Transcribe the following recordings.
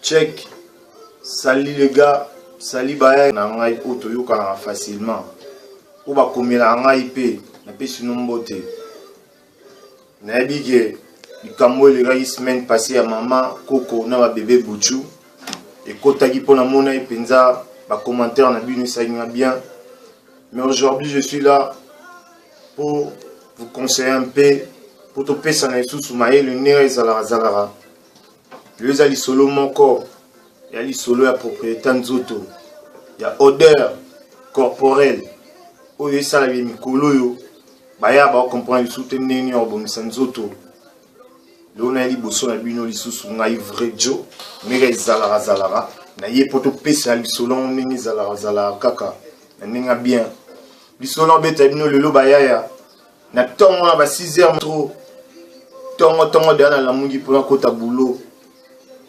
check, sali les gars, sali baya na ngai otoyoka facilement. Ou ba komela ngai pe na pesi nombote. Na bige ikambo les gars semaine passée à maman Coco na ba bébé Bouchou et kotaki pona mona epenza ba commentaire na bino ça bien. Mais aujourd'hui je suis là pour vous conseiller un peu pour te pesa na sous maye le nez zalara. Le zali solo mon corps. Il y a les solo à propriété nzoto. Il y a odeur corporelle. O yesa la mikolo yo. Baya ba comprendre le soutenir ni obomisa nzoto. Le na li boso na bino li susu ngai vrai jo. Mais zalara. Na ye poto pesa li solo nini zalara kaka. Na ninga bien. Li solo beta bino le lo baya. Na tongo na ba 6h trop. Tongo dana la mungi pour kota boulot.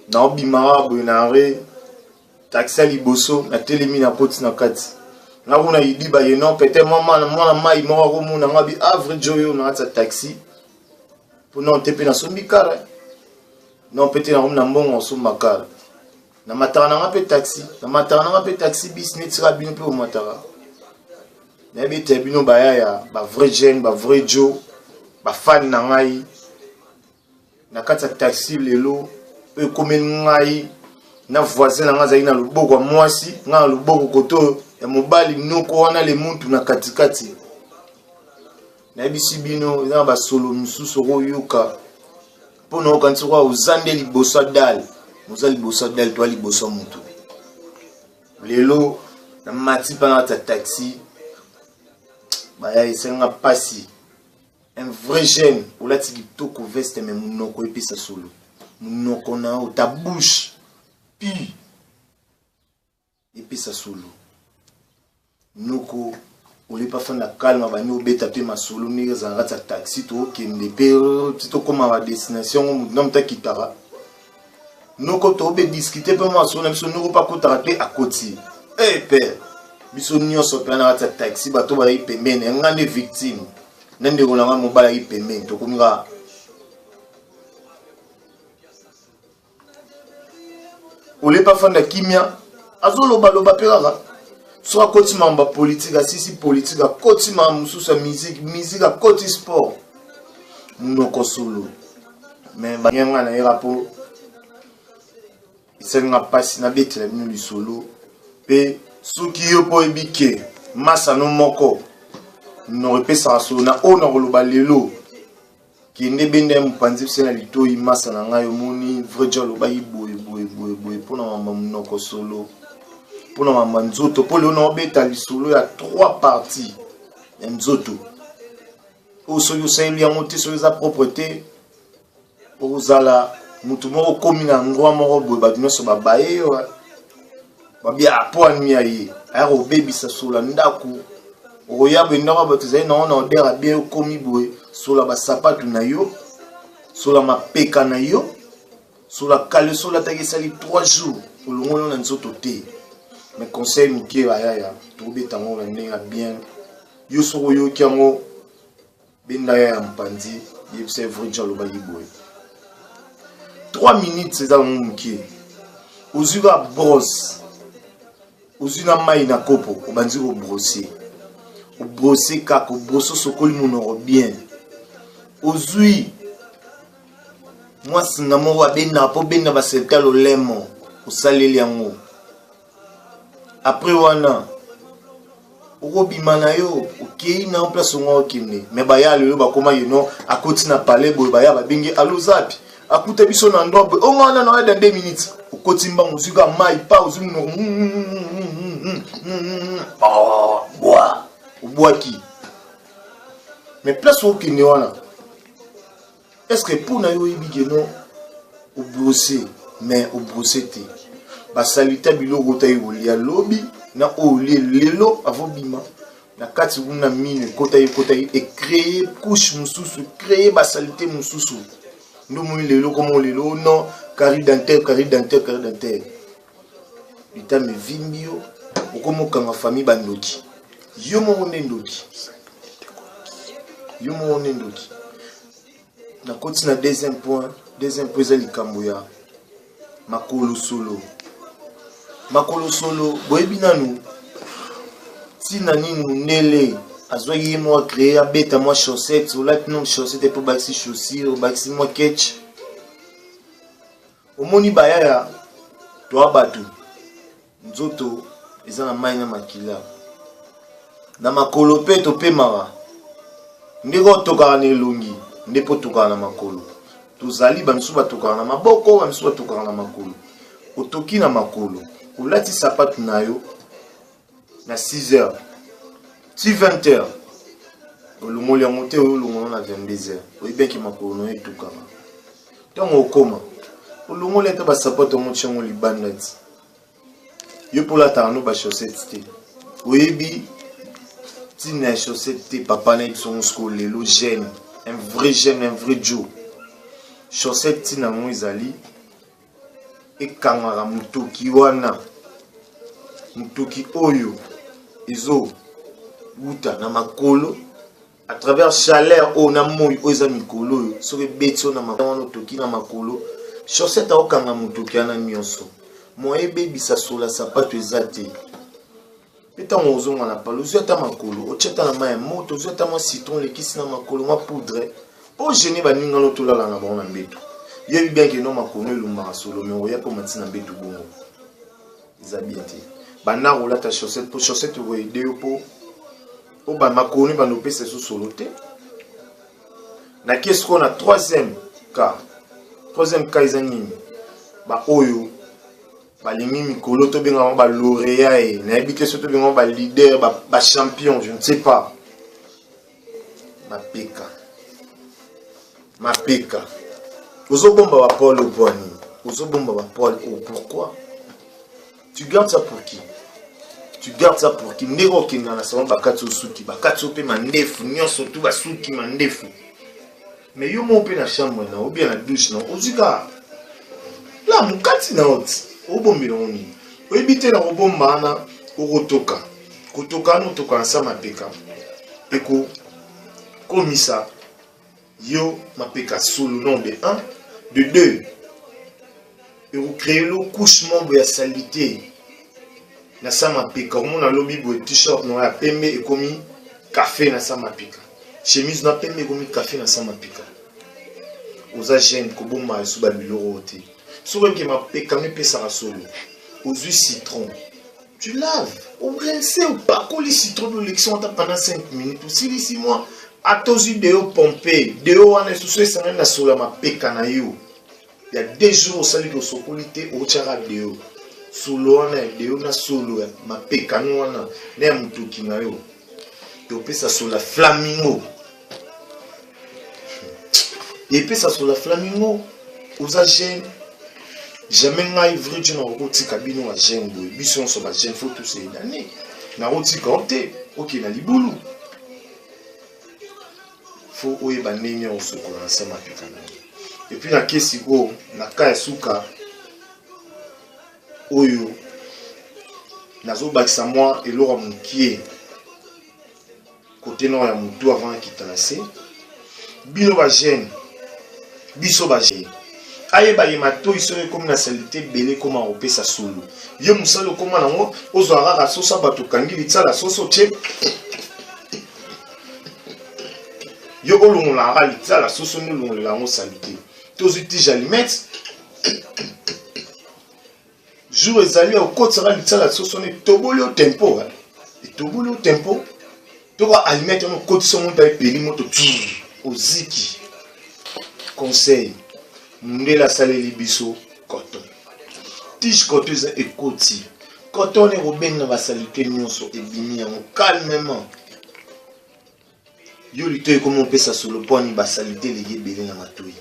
Na obimara bonare taxi liboso na telemi na poti na kati na kuna yidi ba yeno peut-être mwana mai mo ko muna ngabi average joyo na ta taxi pour non tepe na sombi kara non peut-être na mbongo so makara na matara na ngape taxi na matara na ngape taxi business ra bino pe o matara na bete bino ba ya ba vrai jeune ba vrai jo ba fan na ngai na kata taxi lelo e comme ngai na voisin na ngaza ina luboko mwasi nga luboko koto ya mobali noko wana le muntu na katikati na bisi bino na ba solo mususu royoka pona okanti kwa uzande liboso dal muzali liboso dal to liboso muntu lelo na mati pa na taxi ba ya isenga pasi un vrai jeune olati kitoko veste mais munoko episa solo munoko na o ta bouche pi episa solo noko ole pa fana calme ba ni obeta pe masolo ni za ta taxi to kende pe tito koma ba destination nom ta kitara noko to be discuter pe masolo na biso noko pa kotara pe akoti père biso nyonso pe na ta taxi ba to ba ipemene ngane victime nende ko na mobile ipemene to kumira ole pa fanda kimia azolo baloba perara so akoti mamba politique asisi politique akoti mamba mususa musique akoti sport munoko solo mais banyanga na erapo isenga pasi na betela bino li solo pe soki yo po ebike masa no moko no repesa solo na ona koloba lelo kinde bende mpanzi sena litoyi masa na ngai omoni vrai jalo ba iboye pona mama munoko solo pona mama nzoto pole ona obeta lisolo ya 3 parties ya nzoto o so yo seli ya mote so za propreté o zala mutu moko komi na ngwa moko boye ba dinoso ba baye yo ba bia po anmi ayi aya o baby sa solo ndaku o ya be ndaba batuzai na ona odera bien komi boye sola ba sapatu na yo sola mapeka na yo sola kale sola takisali 3 jours pour le moment na nzoto te mais conseil miki ya to beta ngo na bien yo soko yo kyango benda ya mpandi ye c'est vrai jalo ba yiboy 3 minutes c'est ça miki ozuga brosse ozuna mai na kopo obanzi ko brosser o brosser kako brosso sokoli monoro bien ozui moi sinamo wa bena po bena ba sekta lo lemo osaleli yango après wana okobima na yo okei na place ngo okine me baya lelo bakoma yeno akoti na palais boy baya babengi alozapi akuta biso na ndobe o ngana na da 2 minutes okoti mba muzika mai pa ozumu no boa obwaki mais place okine wana est-ce que pour na yo ibigeno au brosser mais au brosser te ba salita biloko ta yo lia lobby na oli lelo avobima na kati kuna mine kota yi et créer couche mususu créer ba salite mususu ndo mo lelo comme lelo non carie dentaire bitame vimbio okomo kanga famille bandoki yo mo ndoki na koti na deuxième point za likambo ya makolo solo. Makolo solo, boyebi nanu. Si nani mundele, azwaki moi créer abeta moi chaussette, ou là non chaussette pour baxi chaussure, ou baxi moi ketch. Omoni bayaya, toi batu. Nzoto, eza na mai na makila. Na makolo pe to pe mara. Ndeko tokana elongi, ndepo tokana na makolo. Tozali bamisu batokana na maboko, bamisu batokana na makolo. Otoki na makolo, olati sapatu na yo na 6h. Si 20h. Olongoli yango te oyo olongoli na 22h. Oyebeki makolo no etokana. Ntango okoma, olongoli ata basapato yango tiango libanda ti. Yo polata no ba chaussette te. Oyebi ti na chaussette te papa na son sko lelo jeune, un vrai Joe. Chaussette ti na mo ezali ekangaka mutoki wana. Mutoki oyo ezo buta na makolo à travers chaleur o na moyi oza mikolo so ke betso na makolo toki na makolo. Chaussette okanga mutoki ana nyonso. Moye bebisa sola sapato ezate. Peta mozonga na palo zota makolo, ocheta na mayi moto zota ma citron lekisi na makolo ma poudre. O gêner ba ninga no tolala na bona mbeto. Yebi bien que non makolo elumba solo mais oya ko matina mbeto bongo. Eza bien te. Bana rola ta chaussette pour chaussette wo aider po. O ba makolo ba no pesa solo te. Na qu'est-ce qu'on a troisième cas ezanini. Ba oyo balingi mikolo to benga ba lauréat na ebite surtout benga ba leader ba champion, je ne sais pas. Mapeka. Ozobomba ba Paul au poignet. Ozobomba ba Paul au pourquoi? Tu gardes ça pour qui? Ndeko kinga na salon bakatso suki, bakatso pe mandefu, nyonso tout ba suki mandefu. Mais yo mo pe na chambre na, ou bien na douche na, ozika. La mukati na oti. Obombi noni oyebite na obomba na okotoka kotoka no toka nsa mapeka eko komisa yo mapeka solo nom de 1 de 2 et vous créez le couche membre ya salité na sa mapeka omona lobi bo t-shirt no ya pembe ekomi café na sa mapeka chemise na pembe ekomi café na sa mapeka oza jeune kobomba so ba biloro te. Souvent que ma pécame pesa solo. Aux huiles citron. Tu laves. Au rincer ou pas coller citron de l'élection pendant 5 minutes. Ou si 6 mois. À tous les deux pompés. Deux on est sous ce na solo ma pécana yo. Il y a 2 jours au salut de sokolité au tchara de solo on est de na solo ma pécano wana. Ne mutuki na yo. To pesa sur la flamingo. Et pesa sur la flamingo. Aux agents. Jamais ngai vrai tu na roti kabino wa jengo biso on so ba jeune faut tous ces années na roti konté OK na libulu faut oyeba nini on se commencer ma pikana et puis na kesi go na ka suka oyo nazo bakisa moi elora mukie côté nord ya mutu avant kitase bino ba jeune biso ba jeune aye ba yemato isoye comme na salité belé comme on pesa solo ye musalo comme nango ozwara ka sosa bato kangi litala soso che yo olongo la ka litala soso no longo la ngo salité tozuti jalimet jour ezali au kotira litala soso ne toboli au tempo et toboli au tempo to ka alimet no kotisa mo ta peli moto oziki conseil Mundela saleli biso coton. Tige coton et koti. Coton et robin na va salité nyonso et bimi en calmement. Yo lite comme on peut ça sur le point ni ba salité les yebele na matoi.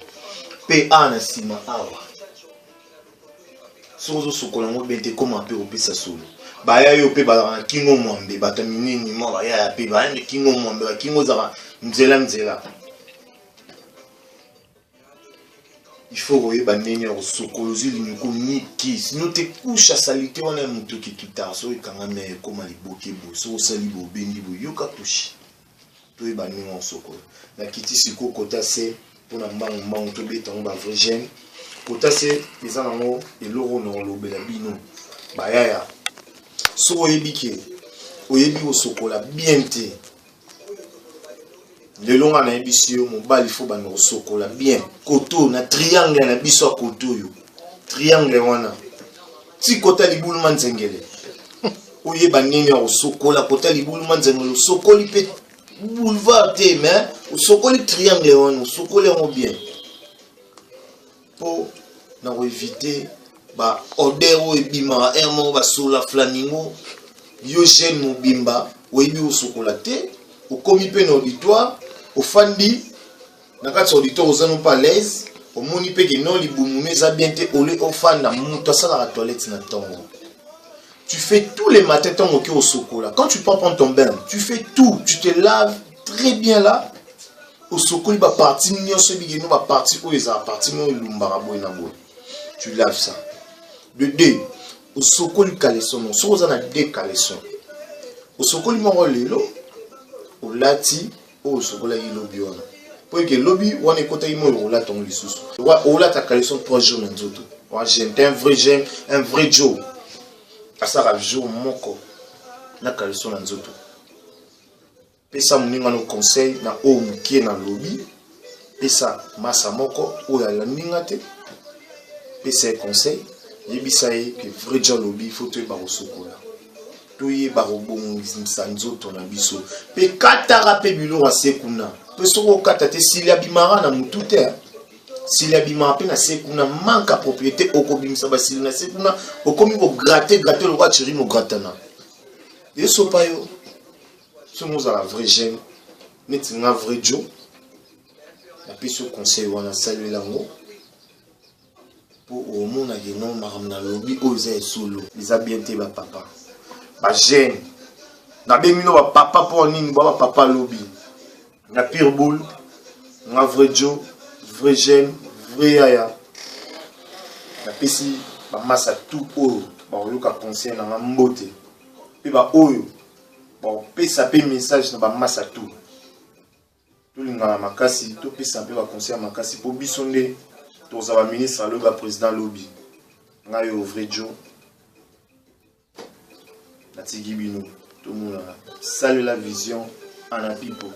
Pe ana sima awa. Sozo sokola ngo bente comment peut on peut ça sur. Ba ya yo pe ba kingo mwambe batamini ni mo ba ya pe ba ni kingo mwambe ba kingo za mzela. Il faut que vous ayez un sokolozi limiko niki sinon te couche à salité on a muto ki kitaso et quand même comme les bokebo so sali bo bendi bo yoka touchi to ba ni on sokolo na kiti siko kota se pour na mbango to beta on ba vrai kota se eza nango eloko na olobela bino bayaya so oyebi ke oyebi kosokola bien te lelo nga nayebi si yo mobali fo bana kosokola bien koto na triangle na biso ya koto yo triangle wana ti kota libuluma nzengele oyeba nini ya kosokola kota libuluma nzengele osokoli mpe boulevard te mais osokoli triangle wana osokoli yango bien po na koevite ba odeur oyo ebimaka ere moko basola flamingo yo jeune mobimba oyebi osokola te okomi mpe na auditoire ofandi na kati ya auditoire oza no pas l'aise omoni mpe ke non libumunu eza bien te ole ofanda moto asalaka toilette na ntongo. Tu fais tous les matins ton moqué au sokola. Quand tu prends ton bain, tu fais tout. Tu te laves très bien là. Au sokola, il va partir. Il va partir. Il va partir. Tu laves ça. De deux. Au sokola, il caleçon. Au sokola, il y a deux caleçons. Au sokola, il y a l'élo. Au lati. Au sokola, il y a lobby. Pour que lobby, on est côté il y a ton lissous. Au lati, ta caleçon 3 jours. J'aime un vrai j'aime, un vrai Joe. Asara jour moko na kaleso na nzoto pesa muninga no conseil na o mukie na lobby pesa masa moko o ya laninga te pesa conseil yebisa ye que vrai jour lobby faut te ba kosokola to ye ba robongo nzoto na biso pe katara pe bilo asekuna pe soko kata te silia bimara na mutu te. Si la bima pe na sekuna manque à propriété okobimisa basili na sekuna okomi ko gratter le roi chiri mo gratana et so pa yo so nous à la vraie gêne neti nga vrai jo na piso conseil wana saluer lango pour au monde na non maramna lobby o za solo ils bien te ba papa ba gêne na bemino ba papa pour nini ba papa lobby na pire boule nga vrai jo vrai jeune, vrai yaya. La pesi ba massa tout oyo ba yoka conseil na mbote. Pe ba oyo ba pesa pe message na ba massa tout. Tout linga na makasi to pesa pe ba conseil makasi po bisonde to za ba ministre le ba président lobby. Nga yo vrai jo. Na tigi bino to mona. Salut la vision ana pipo.